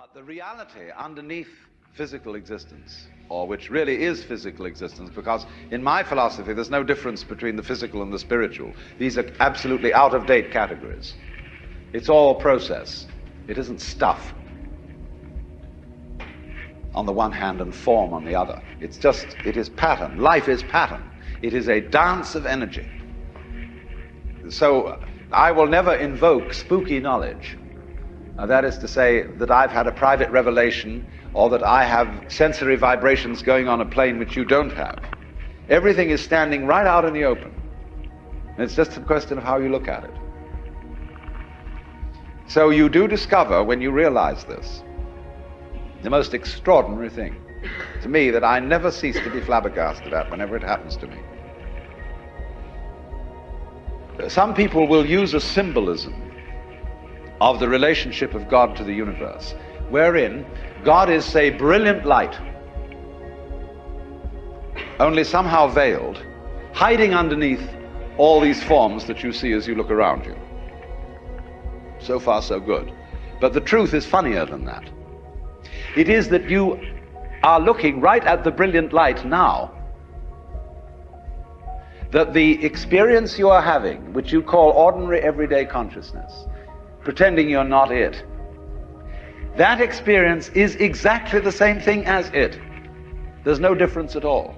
But the reality underneath physical existence, or which really is physical existence, because in my philosophy there's no difference between the physical and the spiritual. These are absolutely out-of-date categories. It's all process. It isn't stuff on the one hand and form on the other. It is pattern. Life is pattern. It is a dance of energy. So I will never invoke spooky knowledge. That is to say that I've had a private revelation or that I have sensory vibrations going on a plane which you don't have. Everything is standing right out in the open. And it's just a question of how you look at it. So you do discover, when you realize this, the most extraordinary thing to me that I never cease to be flabbergasted at whenever it happens to me. Some people will use a symbolism of the relationship of God to the universe, wherein God is, say, brilliant light, only somehow veiled, hiding underneath all these forms that you see as you look around you. So far, so good. But the truth is funnier than that. It is that you are looking right at the brilliant light now, that the experience you are having, which you call ordinary everyday consciousness, pretending you're not it, that experience is exactly the same thing as it. There's no difference at all.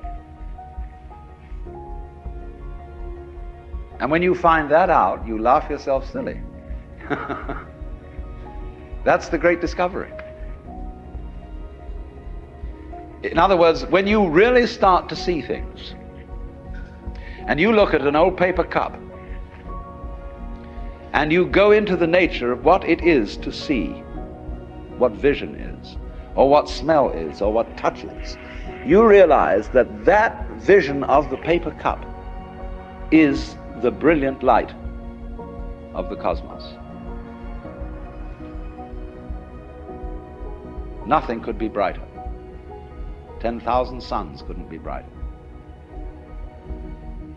And when you find that out, you laugh yourself silly. That's the great discovery. In other words, when you really start to see things, and you look at an old paper cup, and you go into the nature of what it is to see, what vision is, or what smell is, or what touch is, you realize that that vision of the paper cup is the brilliant light of the cosmos. Nothing could be brighter. 10,000 suns couldn't be brighter.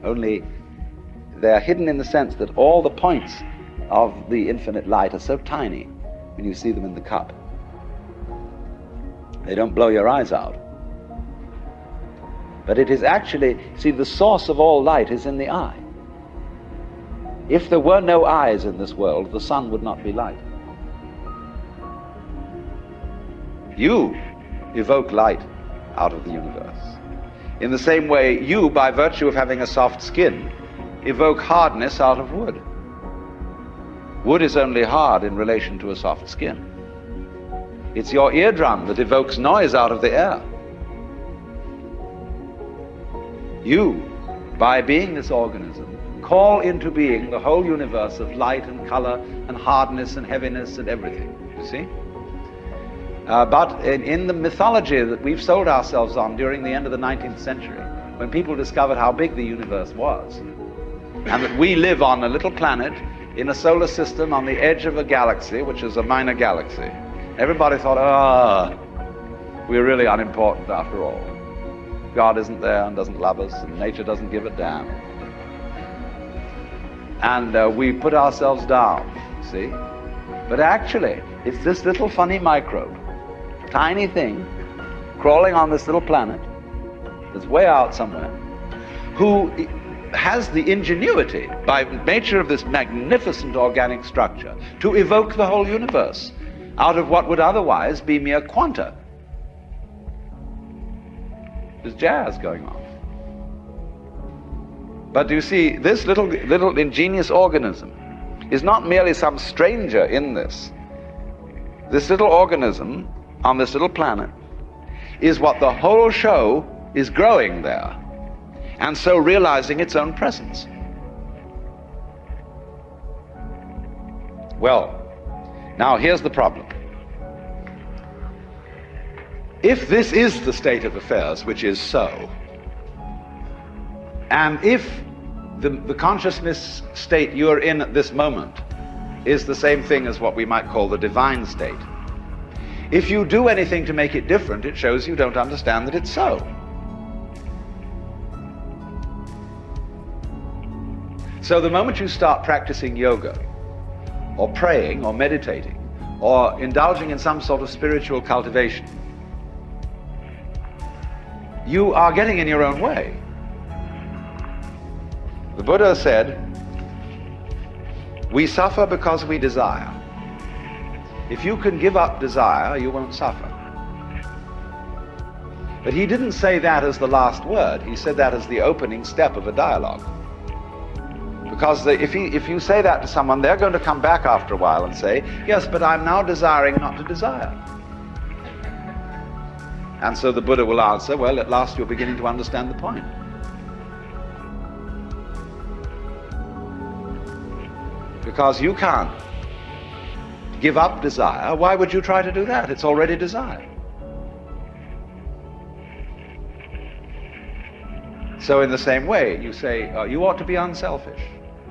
Only they are hidden in the sense that all the points of the infinite light are so tiny when you see them in the cup. They don't blow your eyes out. But it is actually, see, the source of all light is in the eye. If there were no eyes in this world, the sun would not be light. You evoke light out of the universe. In the same way, you, by virtue of having a soft skin, evoke hardness out of wood. Wood is only hard in relation to a soft skin. It's your eardrum that evokes noise out of the air. You, by being this organism, call into being the whole universe of light and color and hardness and heaviness and everything, you see? But in the mythology that we've sold ourselves on during the end of the 19th century, when people discovered how big the universe was, and that we live on a little planet in a solar system on the edge of a galaxy, which is a minor galaxy, everybody thought, we're really unimportant after all. God isn't there and doesn't love us, and nature doesn't give a damn. And we put ourselves down, see? But actually, it's this little funny microbe, tiny thing, crawling on this little planet that's way out somewhere, who has the ingenuity, by nature of this magnificent organic structure, to evoke the whole universe out of what would otherwise be mere quanta. There's jazz going on. But you see, this little ingenious organism is not merely some stranger in this. This little organism on this little planet is what the whole show is growing there, and so realizing its own presence. Well, now here's the problem. If this is the state of affairs, which is so, and if the consciousness state you're in at this moment is the same thing as what we might call the divine state, if you do anything to make it different, it shows you don't understand that it's so. So the moment you start practicing yoga, or praying, or meditating, or indulging in some sort of spiritual cultivation, you are getting in your own way. The Buddha said, we suffer because we desire. If you can give up desire, you won't suffer. But he didn't say that as the last word. He said that as the opening step of a dialogue. Because if you say that to someone, they're going to come back after a while and say, yes, but I'm now desiring not to desire. And so the Buddha will answer, well, at last you're beginning to understand the point. Because you can't give up desire. Why would you try to do that? It's already desire. So in the same way, you say, you ought to be unselfish,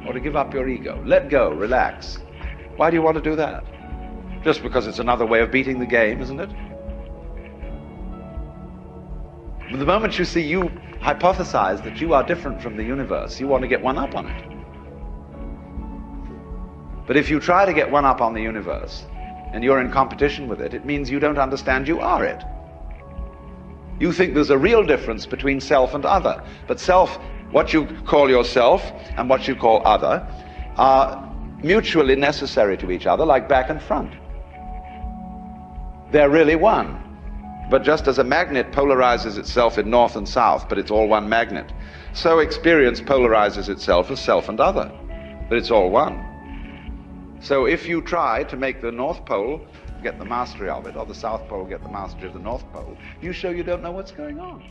or to give up your ego. Let go, relax. Why do you want to do that? Just because it's another way of beating the game, isn't it? But the moment you see you hypothesize that you are different from the universe, you want to get one up on it. But if you try to get one up on the universe, and you're in competition with it, it means you don't understand you are it. You think there's a real difference between self and other. But self, what you call yourself and what you call other, are mutually necessary to each other, like back and front. They're really one. But just as a magnet polarizes itself in north and south, but it's all one magnet, so experience polarizes itself as self and other, but it's all one. So if you try to make the North Pole get the mastery of it, or the South Pole get the mastery of the North Pole, you show you don't know what's going on.